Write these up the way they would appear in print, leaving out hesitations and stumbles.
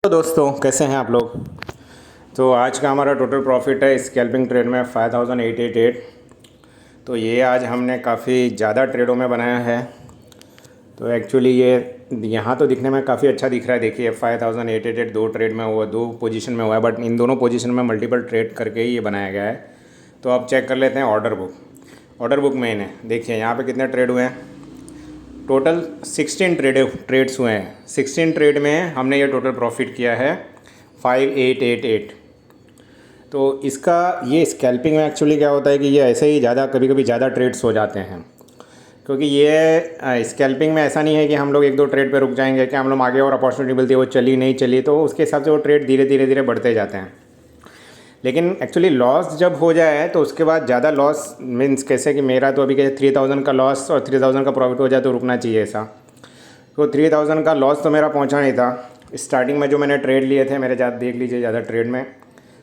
तो दोस्तों कैसे हैं आप लोग। तो आज का हमारा टोटल प्रॉफिट है स्कैल्पिंग ट्रेड में 5888। तो ये आज हमने काफ़ी ज़्यादा ट्रेडों में बनाया है। तो एक्चुअली ये यहाँ तो दिखने में काफ़ी अच्छा दिख रहा है। देखिए 5888 दो ट्रेड में हुआ, दो पोजीशन में हुआ है, बट इन दोनों पोजीशन में मल्टीपल ट्रेड करके ही ये बनाया गया है। तो अब चेक कर लेते हैं ऑर्डर बुक में इन्हें देखिए यहाँ पे कितने ट्रेड हुए हैं। टोटल 16 ट्रेड्स हुए हैं। 16 ट्रेड में हमने ये टोटल प्रॉफिट किया है 5888। तो इसका ये स्कैल्पिंग में एक्चुअली क्या होता है कि ये ऐसे ही ज़्यादा कभी कभी ज़्यादा ट्रेड्स हो जाते हैं, क्योंकि ये स्कैल्पिंग में ऐसा नहीं है कि हम लोग एक दो ट्रेड पे रुक जाएंगे कि हम लोग आगे और अपॉर्चुनिटी मिलती है वो चली नहीं चली, तो उसके हिसाब से वो ट्रेड धीरे धीरे धीरे बढ़ते जाते हैं। लेकिन एक्चुअली लॉस जब हो जाए तो उसके बाद ज़्यादा लॉस मीन्स कैसे कि मेरा तो अभी कैसे 3000 का लॉस और 3000 का प्रॉफिट हो जाए तो रुकना चाहिए ऐसा। तो 3000 का लॉस तो मेरा पहुंचा नहीं था। स्टार्टिंग में जो मैंने ट्रेड लिए थे मेरे देख लीजिए ज़्यादा ट्रेड में,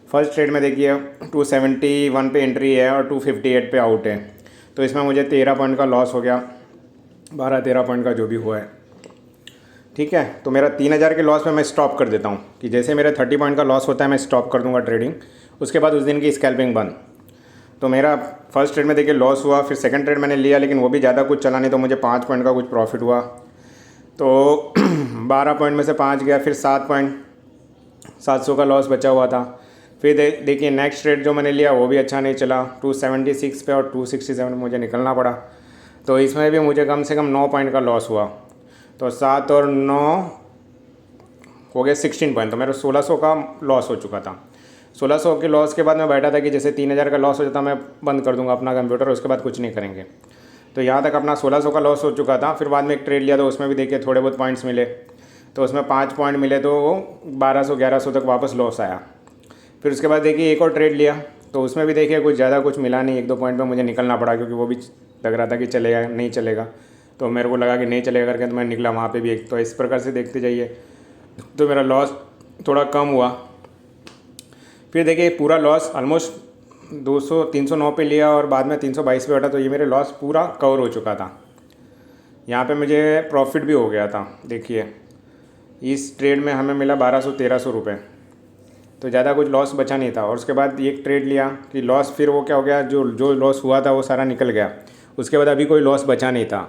फर्स्ट ट्रेड में देखिए 271 पे एंट्री है और 258 पे आउट है। तो इसमें मुझे 13 पॉइंट का लॉस हो गया, 12-13 पॉइंट का जो भी हुआ है। ठीक है, तो मेरा 3000 के लॉस में मैं स्टॉप कर देता हूँ कि जैसे मेरे 30 पॉइंट का लॉस होता है मैं स्टॉप कर दूँगा ट्रेडिंग। उसके बाद उस दिन की स्कैल्पिंग बंद। तो मेरा फर्स्ट ट्रेड में देखिए लॉस हुआ, फिर सेकंड ट्रेड मैंने लिया लेकिन वो भी ज़्यादा कुछ चला नहीं, तो मुझे 5 पॉइंट का कुछ प्रॉफिट हुआ। तो 12 पॉइंट में से 5 गया, फिर 7 पॉइंट 700 का लॉस बचा हुआ था। फिर देखिए नेक्स्ट ट्रेड जो मैंने लिया वो भी अच्छा नहीं चला, 276 पे और 267 मुझे निकलना पड़ा। तो इसमें भी मुझे कम से कम 9 पॉइंट का लॉस हुआ। तो 7 और 9 हो गए 16 पॉइंट, तो मेरा 1600 का लॉस हो चुका था। 1600 के लॉस के बाद मैं बैठा था कि जैसे 3000 का लॉस हो जाता मैं बंद कर दूंगा अपना कंप्यूटर, उसके बाद कुछ नहीं करेंगे। तो यहाँ तक अपना 1600 का लॉस हो चुका था। फिर बाद में एक ट्रेड लिया तो उसमें भी देखिए थोड़े बहुत पॉइंट्स मिले, तो उसमें 5 पॉइंट मिले तो 1200-1100 तक वापस लॉस आया। फिर उसके बाद देखिए एक और ट्रेड लिया तो उसमें भी देखिए कुछ ज़्यादा कुछ मिला नहीं, 1-2 पॉइंट पर मुझे निकलना पड़ा क्योंकि वो भी लग रहा था कि चलेगा नहीं चलेगा। तो मेरे को लगा कि नहीं चलेगा करके तो मैं निकला वहाँ पे भी एक। तो इस प्रकार से देखते जाइए तो मेरा लॉस थोड़ा कम हुआ। फिर देखिए पूरा लॉस ऑलमोस्ट 309 पे लिया और बाद में 322 पे हटा, तो ये मेरे लॉस पूरा कवर हो चुका था। यहाँ पे मुझे प्रॉफिट भी हो गया था। देखिए इस ट्रेड में हमें मिला 1200-1300 रुपये, तो ज़्यादा कुछ लॉस बचा नहीं था। और उसके बाद एक ट्रेड लिया कि लॉस, फिर वो क्या हो गया, जो लॉस हुआ था वो सारा निकल गया। उसके बाद अभी कोई लॉस बचा नहीं था,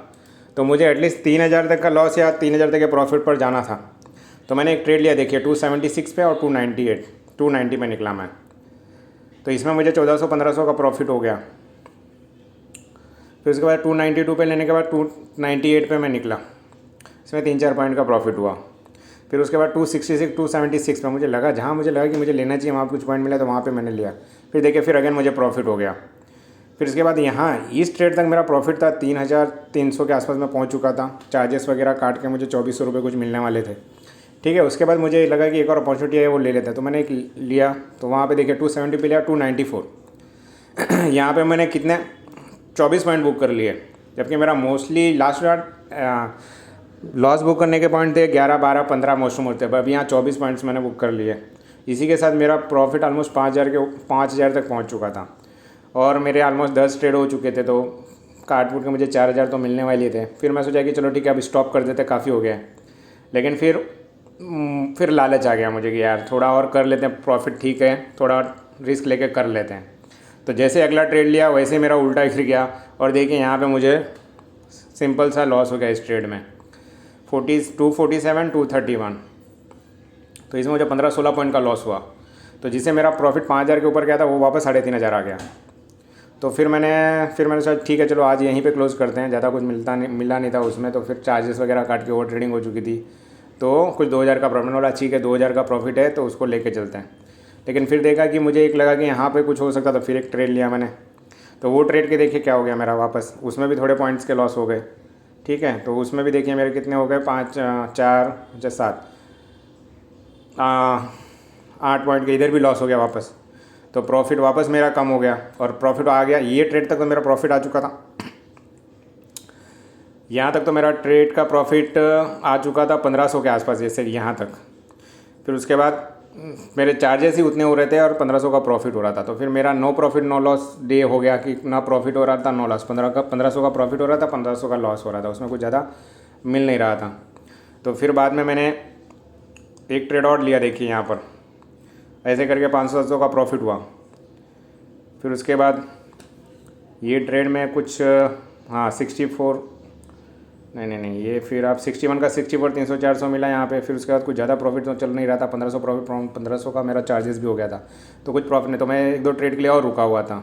तो मुझे एटलीस्ट 3000 तक का लॉस या 3000 तक के प्रॉफिट पर जाना था। तो मैंने एक ट्रेड लिया देखिए 276 पे और 290 में निकला मैं। तो इसमें मुझे 1400-1500 का प्रॉफिट हो गया। फिर उसके बाद 292 पे लेने के बाद 298 पे मैं निकला, इसमें 3-4 पॉइंट का प्रॉफिट हुआ। फिर उसके बाद 276 पे मुझे लगा, जहाँ मुझे लगा कि मुझे लेना चाहिए वहाँ कुछ पॉइंट मिला तो वहाँ पे मैंने लिया। फिर देखिए फिर अगेन मुझे प्रॉफिट हो गया। फिर इसके बाद यहाँ इस ट्रेड तक मेरा प्रॉफिट था 3300 के आसपास में पहुँच चुका था। चार्जेस वगैरह काट के मुझे 2400 रुपये कुछ मिलने वाले थे। ठीक है, उसके बाद मुझे लगा कि एक और अपॉर्चुनिटी है वो ले लेते हैं, तो मैंने एक लिया। तो वहाँ पे देखिए 270 पे लिया 294। यहाँ पे मैंने कितने 24 पॉइंट बुक कर लिए, जबकि मेरा मोस्टली लास्ट लॉस बुक करने के पॉइंट थे 11, 12, 15 मोस्ट थे। अब यहाँ 24 पॉइंट्स मैंने बुक कर लिए। इसी के साथ मेरा प्रॉफिट ऑलमोस्ट 5000 तक पहुँच चुका था और मेरे ऑलमोस्ट 10 ट्रेड हो चुके थे। तो काट कूट के मुझे 4000 तो मिलने वाले थे। फिर मैं सोचा कि चलो ठीक है अब स्टॉप कर देते, काफ़ी हो गया। लेकिन फिर लालच आ गया मुझे कि यार थोड़ा और कर लेते हैं, प्रॉफिट ठीक है, थोड़ा रिस्क लेके कर लेते हैं। तो जैसे अगला ट्रेड लिया वैसे मेरा उल्टा गिर गया और देखिए यहाँ पे मुझे सिंपल सा लॉस हो गया इस ट्रेड में 247, 231। तो इसमें मुझे 15-16 पॉइंट का लॉस हुआ। तो जिससे मेरा प्रॉफिट 5000 के ऊपर गया था वो वापस 3500 आ गया। तो फिर मैंने सोचा ठीक है चलो आज यहीं पे क्लोज़ करते हैं, ज़्यादा कुछ मिला नहीं था उसमें। तो फिर चार्जेस वगैरह काट के ओवर ट्रेडिंग हो चुकी थी, तो कुछ 2000 का प्रॉफिट वाला, ठीक है 2000 का प्रॉफिट है तो उसको लेके चलते हैं। लेकिन फिर देखा कि मुझे एक लगा कि यहाँ पे कुछ हो सकता था, फिर एक ट्रेड लिया मैंने। तो वो ट्रेड के देखिए क्या हो गया मेरा वापस, उसमें भी थोड़े पॉइंट्स के लॉस हो गए। ठीक है, तो उसमें भी देखिए मेरे कितने हो गए 5, 4, 7, 8 पॉइंट के इधर भी लॉस हो गया वापस। तो प्रॉफिट वापस मेरा कम हो गया और प्रॉफिट आ गया। ये ट्रेड तक तो मेरा प्रॉफिट आ चुका था, यहाँ तक तो मेरा ट्रेड का प्रॉफिट आ चुका था 1500 के आसपास, जैसे यहाँ तक। फिर उसके बाद मेरे चार्जेस ही उतने हो रहे थे और 1500 का प्रॉफिट हो रहा था। तो फिर मेरा no profit no loss day हो गया कि ना प्रॉफिट हो रहा था नो लॉस। 1500 का प्रॉफिट हो रहा था, 1500 का लॉस हो रहा था, उसमें कुछ ज़्यादा मिल नहीं रहा था। तो फिर बाद में मैंने एक ट्रेड और लिया, देखिए यहाँ पर ऐसे करके 500 का प्रॉफिट हुआ। फिर उसके बाद ये ट्रेड में कुछ हाँ 64 नहीं ये फिर आप 61 का 64 300 400 मिला यहाँ पे। फिर उसके बाद कुछ ज़्यादा प्रॉफिट तो चल नहीं रहा था, 1500 प्रॉफिट, 1500 का मेरा चार्जेस भी हो गया था, तो कुछ प्रॉफिट नहीं, तो मैं एक दो ट्रेड के लिए और रुका हुआ था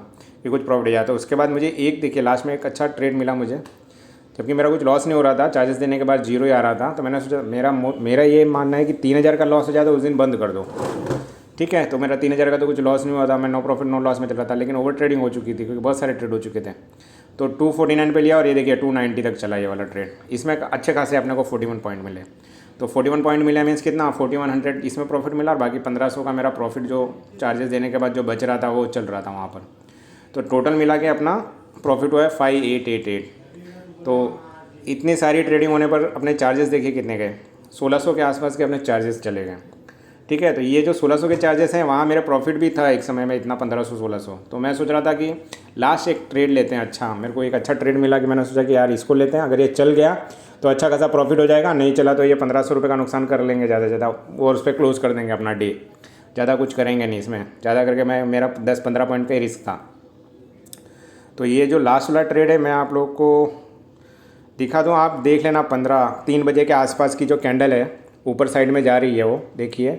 कि कुछ प्रॉफिट जाता। उसके बाद मुझे एक देखिए लास्ट में एक अच्छा ट्रेड मिला मुझे, जबकि मेरा कुछ लॉस नहीं हो रहा था, चार्जेस देने के बाद जीरो ही आ रहा था। तो मैंने सोचा मेरा ये मानना है कि 3000 का लॉस हो जाए तो उस दिन बंद कर दो, ठीक है। तो मेरा 3000 का तो कुछ लॉस नहीं हुआ था, मैं नो प्रॉफिट नो लॉस में चल रहा था, लेकिन ओवर ट्रेडिंग हो चुकी थी क्योंकि बहुत सारे ट्रेड हो चुके थे। तो 249 पे लिया और ये देखिए 290 तक चला ये वाला ट्रेड। इसमें अच्छे खासे अपने को 41 पॉइंट मिले। तो 41 पॉइंट मिले मीन्स कितना 4100 इसमें प्रॉफिट मिला, और बाकी 1500 का मेरा प्रॉफिट जो चार्जेस देने के बाद जो बच रहा था वो चल रहा था वहाँ पर। तो टोटल मिला के अपना प्रॉफिट हुआ है 5888। तो इतनी सारी ट्रेडिंग होने पर अपने चार्जेस देखिए कितने गए, 1600 के आसपास के अपने चार्जेस चले गए, ठीक है। तो ये जो 1600 के चार्जेस हैं वहाँ मेरा प्रॉफिट भी था एक समय में इतना 1500-1600। तो मैं सोच रहा था कि लास्ट एक ट्रेड लेते हैं, अच्छा मेरे को एक अच्छा ट्रेड मिला कि मैंने सोचा कि यार इसको लेते हैं, अगर ये चल गया तो अच्छा खासा प्रॉफिट हो जाएगा, नहीं चला तो ये 1500 रुपये का नुकसान कर लेंगे ज़्यादा से ज़्यादा, और उस पर क्लोज़ कर देंगे अपना डे, ज़्यादा कुछ करेंगे नहीं इसमें, ज़्यादा करके मेरा 10-15 पॉइंट का ही रिस्क था। तो ये जो लास्ट वाला ट्रेड है मैं आप लोग को दिखा दूँ, आप देख लेना। 3 बजे के आसपास की जो कैंडल है ऊपर साइड में जा रही है वो देखिए।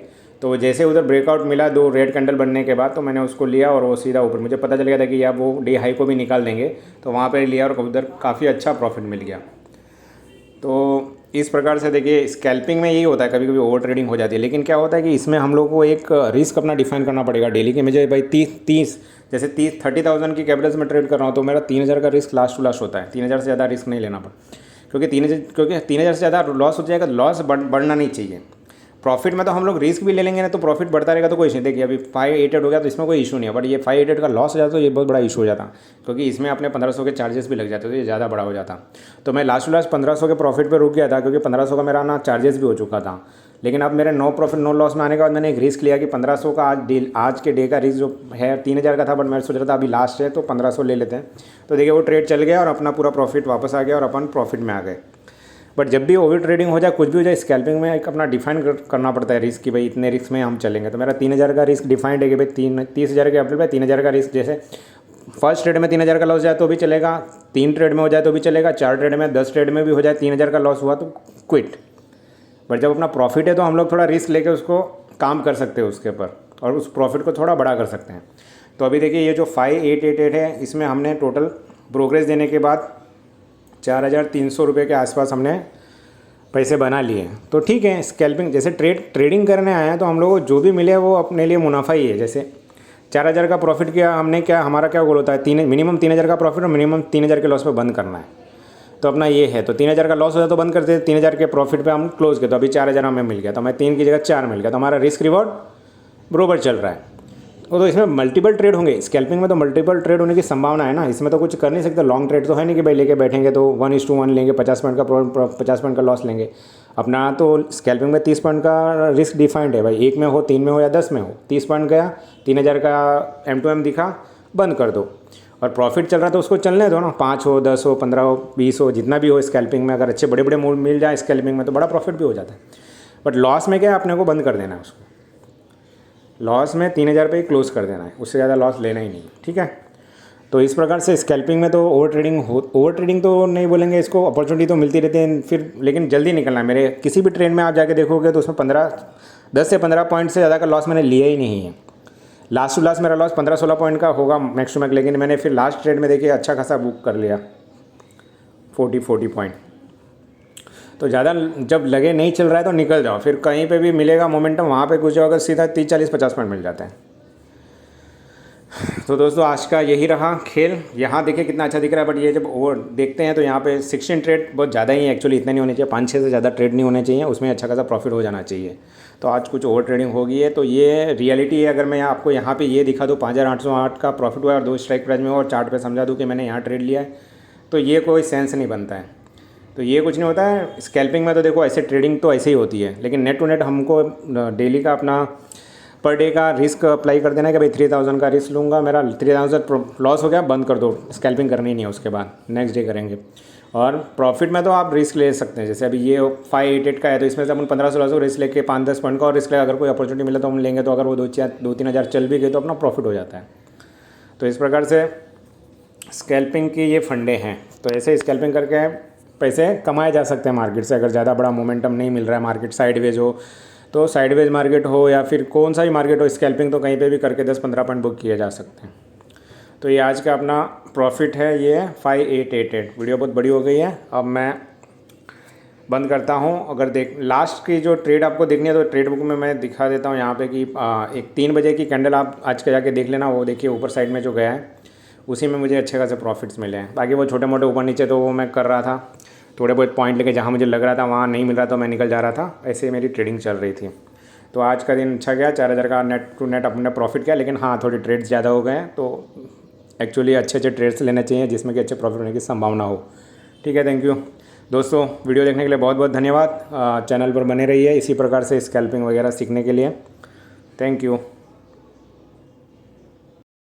तो जैसे उधर ब्रेकआउट मिला 2 रेड कैंडल बनने के बाद, तो मैंने उसको लिया और वो सीधा ऊपर, मुझे पता चल गया था कि यार वो डे हाई को भी निकाल देंगे, तो वहाँ पर लिया और उधर काफ़ी अच्छा प्रॉफिट मिल गया। तो इस प्रकार से देखिए स्कैल्पिंग में यही होता है, कभी कभी ओवर ट्रेडिंग हो जाती है, लेकिन क्या होता है कि इसमें हम लोग को एक रिस्क अपना डिफाइन करना पड़ेगा डेली के। मुझे भाई 30,000 की कैपिटल्स में ट्रेड कर रहा हूँ, तो मेरा 3000 का रिस्क लास्ट टू लास्ट होता है, 3000 से ज़्यादा रिस्क नहीं लेना पड़ता, क्योंकि 3000 से ज़्यादा लॉस हो जाएगा, लॉस बढ़ना नहीं चाहिए। प्रॉफिट में तो हम लोग रिस्क भी ले लेंगे ना, तो प्रॉफिट बढ़ता रहेगा तो कोई इशू नहीं। देखिए अभी 588 हो गया तो इसमें कोई इशू नहीं है, बट ये 588 का लॉस हो जाता तो ये बहुत बड़ा इशू हो जाता, क्योंकि इसमें अपने 1500 के चार्जेस भी लग जाते, तो ये ज़्यादा बड़ा हो जाता। तो मैं लास्ट 1500 के प्रॉफिट पे रुक गया था, क्योंकि 1500 का मेरा ना चार्जेस भी हो चुका था। लेकिन अब मेरे नो प्रॉफिट नो लॉस में आने के बाद मैंने एक रिस्क लिया कि 1500 का आज के डे का रिस्क जो है 3000 का था, बट मैं सोच रहा था अभी लास्ट है तो 1500 ले लेते हैं। तो देखिए वो ट्रेड चल गया और अपना पूरा प्रॉफिट वापस आ गया और अपन प्रॉफिट में आ गए। बट जब भी ओवर ट्रेडिंग हो जाए, कुछ भी हो जाए, स्कैल्पिंग में एक अपना डिफाइन करना पड़ता है रिस्क कि भाई इतने रिस्क में हम चलेंगे। तो मेरा 3000 का रिस्क डिफाइंड है कि भाई 30,000 के एप्रिल में 3000 का रिस्क, जैसे फर्स्ट ट्रेड में 3000 का लॉस जाए तो भी चलेगा, 3 ट्रेड में हो जाए तो भी चलेगा, 4 ट्रेड में 10 ट्रेड में भी हो जाए 3000 का लॉस हुआ तो क्विट। बट जब अपना प्रॉफिट है तो हम लोग थोड़ा रिस्क लेके उसको काम कर सकते हैं उसके ऊपर, और उस प्रॉफिट को थोड़ा बड़ा कर सकते हैं। तो अभी देखिए ये जो 5888 है, इसमें हमने टोटल ब्रोकरेज देने के बाद 4300 रुपये के आसपास हमने पैसे बना लिए। तो ठीक है, स्कैल्पिंग जैसे ट्रेडिंग करने आए हैं तो हम लोग को जो भी मिले वो अपने लिए मुनाफा ही है। जैसे 4000 का प्रॉफिट किया हमने, क्या हमारा क्या गोल होता है, मिनिमम 3000 का प्रॉफिट और मिनिमम 3000 के लॉस पे बंद करना है। तो अपना ये है, तो 3000 का लॉस हो जाए तो बंद करते हैं, 3000 के प्रॉफिट पे हम क्लोज किए, तो अभी 4000 हमें मिल गया, तो हमें 3 की जगह 4 मिल गया, तो हमारा रिस्क रिवॉर्ड बरोबर चल रहा है। तो इसमें मल्टीपल ट्रेड होंगे, स्कैल्पिंग में तो मल्टीपल ट्रेड होने की संभावना है ना, इसमें तो कुछ कर नहीं सकते। लॉन्ग ट्रेड तो है नहीं कि भाई लेके बैठेंगे तो 1:1 लेंगे, 50 पॉइंट का लॉस लेंगे। अपना तो स्कैल्पिंग में 30 पॉइंट का रिस्क डिफाइंड है भाई, 1 में हो, 3 में हो या 10 में हो। 30 पॉइंट गया, 3000 का M2M दिखा, बंद कर दो। और प्रॉफिट चल रहा तो उसको चलने दो ना, 5 हो, 10 हो, 15 हो, 20 हो, जितना भी हो। स्कैल्पिंग में अगर अच्छे बड़े बड़े मूड मिल जाए स्कैल्पिंग में तो बड़ा प्रॉफिट भी हो जाता है। बट लॉस में क्या है, अपने को बंद कर देना है उसको, लॉस में 3000 पे ही क्लोज कर देना है, उससे ज़्यादा लॉस लेना ही नहीं, ठीक है। तो इस प्रकार से स्कैल्पिंग में तो ओवर ट्रेडिंग तो नहीं बोलेंगे इसको, अपॉर्चुनिटी तो मिलती रहती है फिर, लेकिन जल्दी निकलना है। मेरे किसी भी ट्रेड में आप जाके देखोगे तो उसमें 10 से 15 पॉइंट से ज़्यादा का लॉस मैंने लिया ही नहीं है। लास्ट टू लास्ट मेरा लॉस 15-16 पॉइंट का होगा मैक्स टू मैक्स, लेकिन मैंने फिर लास्ट ट्रेड में देखिए अच्छा खासा बुक कर लिया 40 पॉइंट। तो ज़्यादा जब लगे नहीं चल रहा है तो निकल जाओ, फिर कहीं पे भी मिलेगा मोमेंटम वहाँ पे घुस जाओ, अगर सीधा 30-40-50 पॉइंट मिल जाता है। तो दोस्तों आज का यही रहा खेल। यहाँ देखिए कितना अच्छा दिख रहा है, बट ये जब ओवर देखते हैं तो यहाँ पे 16 ट्रेड बहुत ज़्यादा ही है एक्चुअली, इतने नहीं होने चाहिए, 5-6 से ज़्यादा ट्रेड नहीं होने चाहिए, उसमें अच्छा खासा प्रॉफिट हो जाना चाहिए। तो आज कुछ ओवर ट्रेडिंग हो गई है, तो ये रियलिटी है। अगर मैं आपको यहाँ पे ये दिखा दूँ 5808 का प्रॉफिट हुआ और 2 स्ट्राइक प्राइस में, और चार्ट पे समझा दूँ कि मैंने यहाँ ट्रेड लिया है, तो ये कोई सेंस नहीं बनता है। तो ये कुछ नहीं होता है। स्कैल्पिंग में तो देखो ऐसे ट्रेडिंग तो ऐसे ही होती है, लेकिन नेट टू नेट हमको डेली का अपना पर डे का रिस्क अप्लाई कर देना है कि भाई 3000 का रिस्क लूँगा, मेरा 3000 लॉस हो गया, बंद कर दो, स्कैल्पिंग करनी नहीं है, उसके बाद नेक्स्ट डे करेंगे। और प्रॉफिट में तो आप रिस्क ले सकते हैं, जैसे अभी ये 588 का है तो इसमें से अपन 1500-1600 रिस्क लेके 5-10 पॉइंट का और रिस्क लेगा, अगर कोई अपॉर्चुनिटी मिले तो हम लेंगे, तो अगर वो 2-3 हज़ार चल भी गई तो अपना प्रॉफिट हो जाता है। तो इस प्रकार से स्कैल्पिंग की ये फंडे हैं। तो ऐसे स्कैल्पिंग करके पैसे कमाए जा सकते हैं मार्केट से। अगर ज़्यादा बड़ा मोमेंटम नहीं मिल रहा है, मार्केट साइडवेज हो तो साइडवेज मार्केट हो या फिर कौन सा भी मार्केट हो, स्कैल्पिंग तो कहीं पे भी करके 10-15 पॉइंट बुक किए जा सकते हैं। तो ये आज का अपना प्रॉफिट है, ये 5888। वीडियो बहुत बड़ी हो गई है, अब मैं बंद करता हूँ। अगर लास्ट की जो ट्रेड आपको देखनी है तो ट्रेड बुक में मैं दिखा देता हूँ यहाँ पे कि एक 3 बजे की कैंडल आप आज का जाके देख लेना। वो देखिए ऊपर साइड में जो गया है उसी में मुझे अच्छे खासे प्रॉफिट्स मिले हैं। बाकी वो छोटे मोटे ऊपर नीचे तो वो मैं कर रहा था, थोड़े बहुत पॉइंट लेके जहाँ मुझे लग रहा था वहाँ नहीं मिल रहा तो मैं निकल जा रहा था, ऐसे ही मेरी ट्रेडिंग चल रही थी। तो आज का दिन अच्छा गया, 4000 का नेट टू नेट अपने प्रॉफिट किया। लेकिन हाँ, थोड़ी ट्रेड्स ज़्यादा हो गए हैं, तो एक्चुअली अच्छे ट्रेड्स लेने चाहिए जिसमें कि अच्छे प्रॉफिट होने की संभावना हो। ठीक है, थैंक यू दोस्तों। वीडियो देखने के लिए बहुत बहुत धन्यवाद। चैनल पर बने रहिए इसी प्रकार से स्कैल्पिंग वगैरह सीखने के लिए। Thank you.